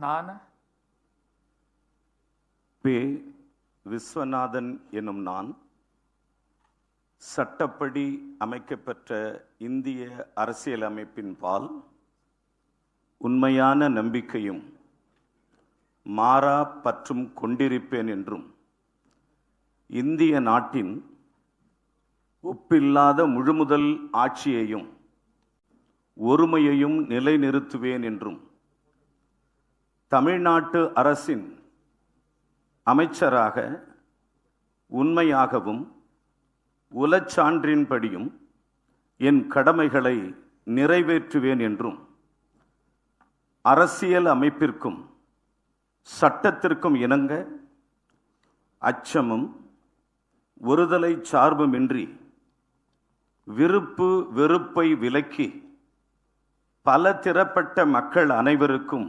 நான் பே. விஸ்வநாதன் எனும் நான் சட்டப்படி அமைக்கப்பெற்ற இந்திய அரசியலமைப்பின் பால் உண்மையான நம்பிக்கையும் மாறா பற்றும் கொண்டிருப்பேன் என்றும் இந்திய நாட்டின் ஒப்பில்லாத முழுமுதல் ஆட்சியையும் ஒருமையையும் நிலைநிறுத்துவேன் என்றும் தமிழ்நாட்டு அரசின் அமைச்சராக உண்மையாகவும் உலச்சான்றின்படியும் என் கடமைகளை நிறைவேற்றுவேன் என்றும் அரசியல் அமைப்பிற்கும் சட்டத்திற்கும் இணங்க அச்சமும் ஒருதலை சார்புமின்றி விருப்பு வெறுப்பை விலக்கி பல திறப்பட்ட மக்கள் அனைவருக்கும்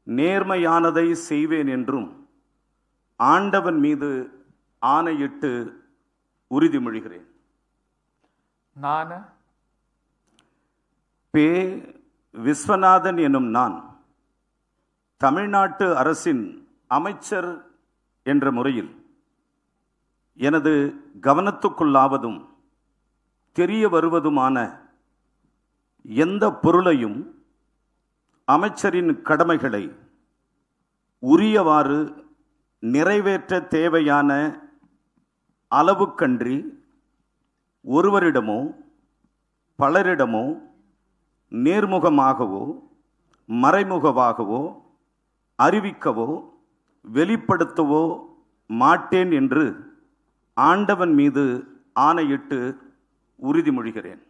நேர்மையானதை செய்வேன் என்றும் ஆண்டவன் மீது ஆணையிட்டு உறுதிமொழிகிறேன். நான் பே. விஸ்வநாதன் எனும் நான் தமிழ்நாட்டு அரசின் அமைச்சர் என்ற முறையில் எனது கவனத்துக்குள்ளாவதும் தெரிய வருவதுமான எந்த பொருளையும் அமைச்சரின் கடமைகளை உரியவாறு நிறைவேற்ற தேவையான அளவுக்கன்றி ஒருவரிடமோ பலரிடமோ நேர்முகமாகவோ மறைமுகமாகவோ அறிவிக்கவோ வெளிப்படுத்தவோ மாட்டேன் என்று ஆண்டவன் மீது ஆணையிட்டு உறுதிமொழிகிறேன்.